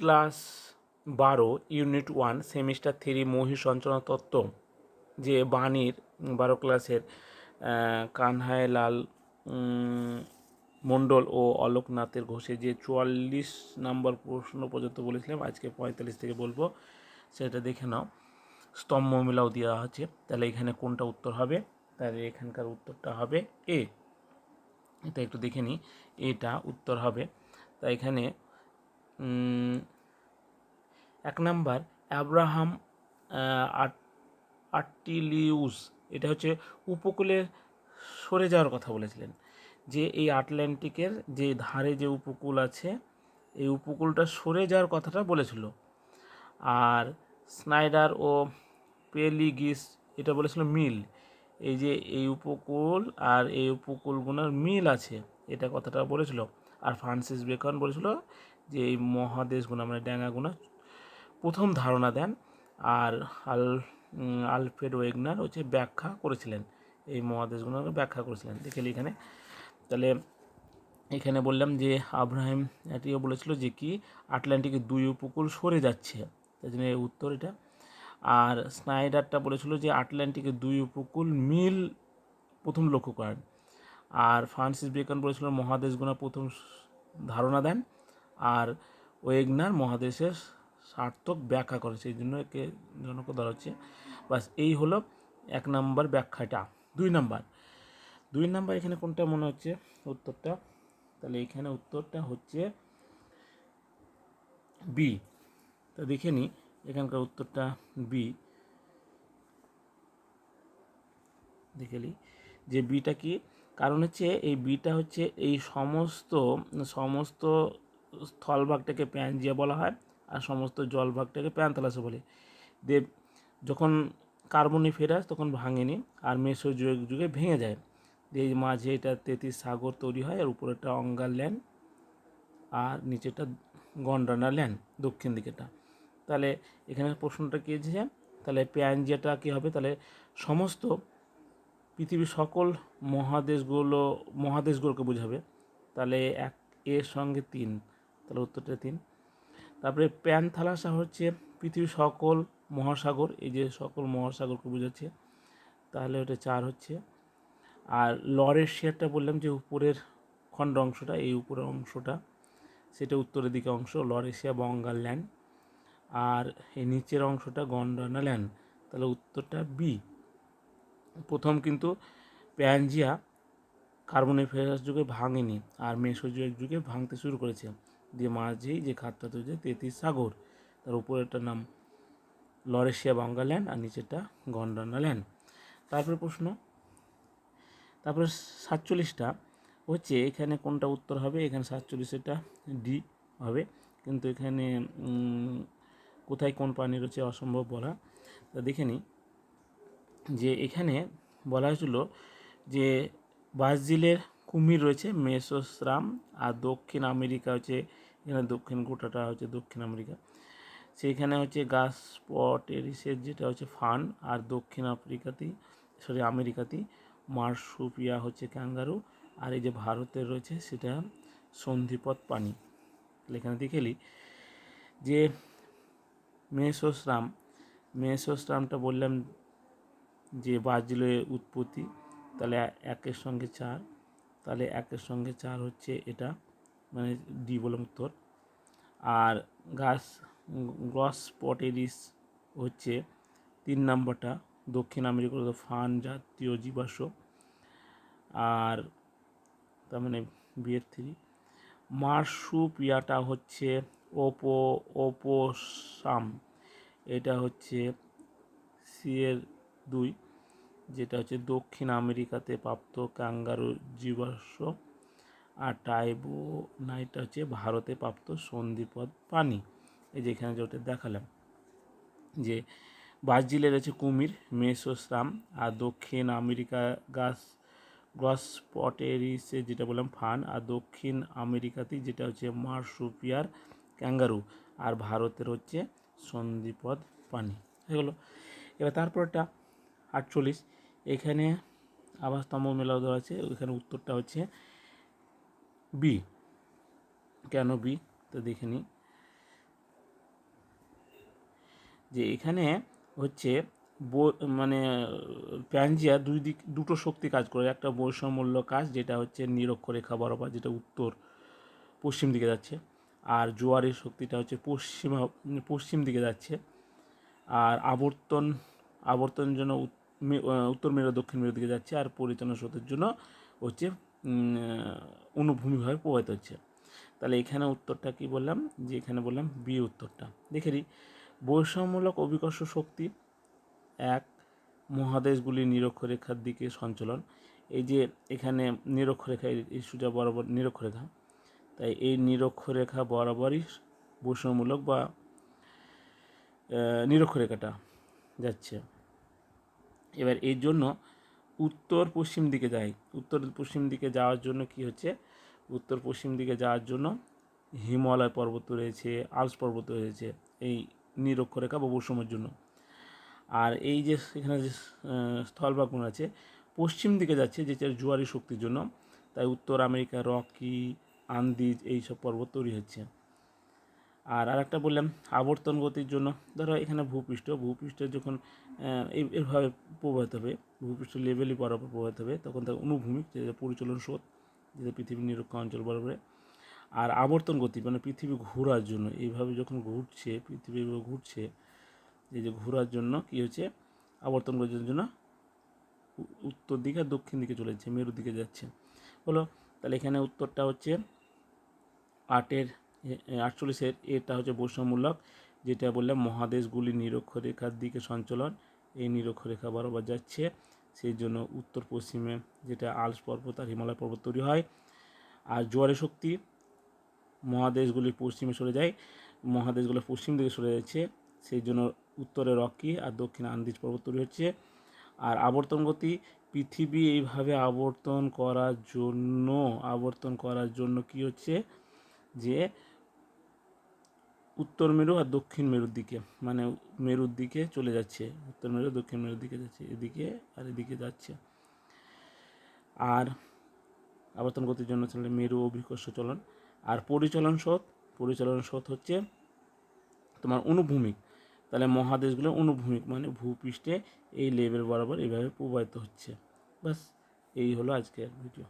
Class 12 unit 1 semester 3 মহিসঞ্চনা তত্ত্ব, যে বাণীর 12 ক্লাসের কানহাইলাল মণ্ডল ও অলোকনাথের ঘোষে যে 44 নম্বর প্রশ্ন পর্যন্ত বলেছিলাম, আজকে 45 থেকে বলবো, সেটা দেখে নাও। স্তম্ভ মিলাও দেওয়া আছে, তাহলে এখানে কোনটা উত্তর হবে? তাহলে এখানকার উত্তরটা হবে এ। এটা একটু দেখে নিই, এটা উত্তর হবে। তাই এখানে 1 নাম্বার অ্যাব্রাহাম আর্টিলিউস, এটা হচ্ছে উপকূলে সরে যাওয়ার কথা বলেছিলেন, যে এই আটলান্টিকের যে ধারে যে উপকূল আছে, এই উপকূলটা সরে যাওয়ার কথাটা বলেছিল। আর স্নাইডার ও পেলিগিস এটা বলেছিল মিল, এই যে এই উপকূল আর এই উপকূলগুলোর মিল আছে, এটা কথাটা বলেছিল। আর ফ্রান্সিস বেকন বলেছিল যে এই মহাদেশগুলো মানে ড্যাঙাগুনা প্রথম ধারণা দেন, আর আলফ্রেড ওয়েগনার হচ্ছে ব্যাখ্যা করেছিলেন, এই মহাদেশগুলোকে ব্যাখ্যা করেছিলেন। দেখে এখানে, তাহলে এখানে বললাম যে আব্রাহাম এটিও বলেছিল যে কি আটলান্টিকের 2 উপকূল সরে যাচ্ছে, তাই জন্য এই উত্তর এটা। আর স্নাইডারটা বলেছিল যে আটলান্টিকের 2 উপকূল মিল প্রথম লক্ষ্য করেন। আর ফ্রান্সিস বেকন বলেছিল মহাদেশগুলো প্রথম ধারণা দেন, আর ওয়েগনার মহাদেশের সার্থক ব্যাখ্যা করে, সেই জন্য একে জনক ধরা হচ্ছে। বাস এই হলো 1 নম্বর ব্যাখ্যাটা। 2 নাম্বার এখানে কোনটা মনে হচ্ছে উত্তরটা? তাহলে এখানে উত্তরটা হচ্ছে বি। তো দেখে নিই এখানকার উত্তরটা বি। দেখে নিই যে বিটা কি, কারণ হচ্ছে এই বিটা হচ্ছে এই সমস্ত স্থলভাগটাকে প্যানজিয়া বলা হয়, আর সমস্ত জলভাগটাকে প্যান্থালাসে বলে। দেব যখন কার্বনিফেরাস তখন ভাঙেনি, আর মেসোজোয়িক যুগে ভেঙে যায়। এই মাঝে এটা 33 সাগর তৈরি হয়, আর উপরেরটা অঙ্গার ল্যান্ড, আর নিচেটা গন্ডানা ল্যান্ড, দক্ষিণ দিকেটা। তাহলে এখানে প্রশ্নটা কী যে, তাহলে প্যানজিয়াটা কী হবে? তাহলে সমস্ত পৃথিবীর সকল মহাদেশগুলোকে বোঝাবে। তাহলে 1 এর সঙ্গে 3, তাহলে উত্তরটা 3। তারপরে প্যানথালাসা হচ্ছে পৃথিবীর সকল মহাসাগর, এই যে সকল মহাসাগরকে বোঝাচ্ছে, তাহলে ওটা 4 হচ্ছে। আর লরেশিয়াটা বললাম যে উপরের খণ্ড অংশটা, এই উপরের অংশটা সেটা উত্তরের দিকে অংশ, লরেশিয়া বঙ্গাল ল্যান্ড, আর এই নিচের অংশটা গন্ডানা ল্যান্ড, তাহলে উত্তরটা বি। প্রথম কিন্তু প্যানজিয়া কার্বনিফেরাস যুগে ভাঙেনি, আর মেসোজোয়িক যুগে ভাঙতে শুরু করেছে, দিয়ে মাঝেই যে খাতটা তৈরি 33 সাগর, তার উপরেরটার নাম লরেশিয়া বঙ্গাল ল্যান্ড, আর নিচেরটা গন্ডানা ল্যান্ড। তারপরে প্রশ্ন, তারপরে 47টা হচ্ছে এখানে কোনটা উত্তর হবে? এখানে 47-এটা ডি হবে, কিন্তু এখানে কোথায় কোন প্রাণী রয়েছে অসম্ভব বলা। তা দেখে নিই যে এখানে বলা হয়েছিল যে ব্রাজিলের কুমির রয়েছে মেসোস্রাম, আর দক্ষিণ আমেরিকা হচ্ছে, এখানে দক্ষিণ গোটাটা হচ্ছে দক্ষিণ আমেরিকা, সেইখানে হচ্ছে গাসপটেরিসের যেটা হচ্ছে ফান, আর দক্ষিণ আমেরিকাতেই মার্সুপিয়া হচ্ছে ক্যাঙ্গারু, আর এই যে ভারতের রয়েছে সেটা সন্ধিপথ প্রাণী। এখানে দেখেলি যে মেসোস্রামটা বললাম যে ব্রাজিলের উৎপত্তি, তাহলে 1-এর সঙ্গে 4, তাহলে 1-এর সঙ্গে 4 হচ্ছে এটা, মানে ডি বললাম উত্তর। আর গ্রসপটেরিস হচ্ছে 3 নম্বরটা, দক্ষিণ আমেরিকার ফান জাতীয় জীবাশ্ম, আর তার মানে বিয়ের 3। মার্সুপিয়াটা হচ্ছে ওপোসাম, এটা হচ্ছে সিয়ের 2, যেটা হচ্ছে দক্ষিণ আমেরিকাতে প্রাপ্ত ক্যাঙ্গারু জীবাশ্ম, আর টাইবোনাইটটা হচ্ছে ভারতে প্রাপ্ত সন্ধিপথ প্রাণী। এই যে এখানে যেটা দেখালাম যে ব্রাজিলের হচ্ছে কুমির মেসোস্রাম, আর দক্ষিণ আমেরিকা গ্রসপটেরিসে যেটা বললাম ফান, আর দক্ষিণ আমেরিকাতেই যেটা হচ্ছে মার্সুপিয়ার ক্যাঙ্গারু, আর ভারতের হচ্ছে সন্ধিপথ প্রাণী। হয়ে গেলো। এবার তারপরটা 48, এখানে আবার স্তম্ভ মেলাও দেওয়া আছে, ওইখানে উত্তরটা হচ্ছে বি। কেন বি? তো দেখে নিই যে এখানে হচ্ছে মানে প্যানজিয়া দুটো শক্তি কাজ করে, একটা বৈষম্যমূলক কাজ যেটা হচ্ছে নিরক্ষরেখা বরাবর, যেটা উত্তর পশ্চিম দিকে যাচ্ছে, আর জোয়ারের শক্তিটা হচ্ছে পশ্চিম দিকে যাচ্ছে। আর আবর্তনের জন্য উত্তর মেরু দক্ষিণ মেরুর দিকে যাচ্ছে, আর পরিচালনা স্রোতের জন্য হচ্ছে অনুভূমিকভাবে প্রবাহিত হচ্ছে। তাহলে এখানে উত্তরটা কি বললাম, যে এখানে বললাম বি উত্তরটা। দেখে নিই, বৈষম্যমূলক অভিকর্ষ শক্তি এক, মহাদেশগুলির নিরক্ষরেখার দিকে সঞ্চালন। এই যে এখানে নিরক্ষরেখা, এই সোজা বরাবর নিরক্ষরেখা, তাই এই নিরক্ষরেখা বরাবরই বৈষম্যমূলক বা নিরক্ষরেখাটা যাচ্ছে। এবার এর জন্য উত্তর পশ্চিম দিকে যায়, উত্তর পশ্চিম দিকে যাওয়ার জন্য কি হচ্ছে, উত্তর পশ্চিম দিকে যাওয়ার জন্য হিমালয় পর্বত রয়েছে, আল্পস পর্বত রয়েছে এই নিরক্ষরেখা বা বৈষম্যের জন্য। আর এই যে এখানে যে স্থলভাগগুলো আছে পশ্চিম দিকে যাচ্ছে, যেটা জোয়ারি শক্তির জন্য, তাই উত্তর আমেরিকা, রকি, আন্দিজ এইসব পর্বত তৈরি হচ্ছে। আর আরেকটা বললাম আবর্তন গতির জন্য, ধরো এখানে ভূপৃষ্ঠে যখন এভাবে প্রবাহিত হবে, ভূপৃষ্ঠ লেভেলই বরাবর প্রবাহিত হবে, তখন তার অনুভূমিক যেটা পরিচালন স্রোত, যেটা পৃথিবীর নিরক্ষীয় অঞ্চল বরাবরে। আর আবর্তন গতি মানে পৃথিবী ঘোরার জন্য, এইভাবে যখন ঘুরছে পৃথিবী ঘুরছে, এই যে ঘোরার জন্য কি হচ্ছে, আবর্তন গতির জন্য উত্তর দিকে আর দক্ষিণ দিকে চলে যাচ্ছে, মেরুর দিকে যাচ্ছে হলো। তাহলে এখানে উত্তরটা হচ্ছে 48-এর এটা হচ্ছে বৈষম্যমূলক, যেটা বললাম মহাদেশগুলি নিরক্ষরেখার দিকে সঞ্চালন, এই নিরক্ষরেখা বরাবর যাচ্ছে, সেই জন্য উত্তর পশ্চিমে যেটা আল্পস পর্বত আর হিমালয় পর্বত তৈরি হয়। আর জোয়ারের শক্তি মহাদেশগুলির পশ্চিমে সরে যায়, মহাদেশগুলো পশ্চিম দিকে সরে যাচ্ছে, সেই জন্য উত্তরে রকি আর দক্ষিণে আন্দিজ পর্বত তৈরি হচ্ছে। আর আবর্তন গতি, পৃথিবী এইভাবে আবর্তন করার জন্য কি হচ্ছে, যে উত্তর মেরু আর দক্ষিণ মেরুর দিকে, মানে মেরুর দিকে চলে যাচ্ছে, উত্তর মেরু দক্ষিণ মেরুর দিকে যাচ্ছে, এদিকে আর এদিকে যাচ্ছে। আর আবর্তন গতির জন্য চলে মেরু অভিকর্ষ চলন। আর পরিচলন স্রোত হচ্ছে তোমার অনুভূমিক, তাহলে মহাদেশগুলো অনুভূমিক মানে ভূপৃষ্ঠে এই লেভেল বরাবর এইভাবে প্রবাহিত হচ্ছে। বাস, এই হলো আজকের ভিডিও।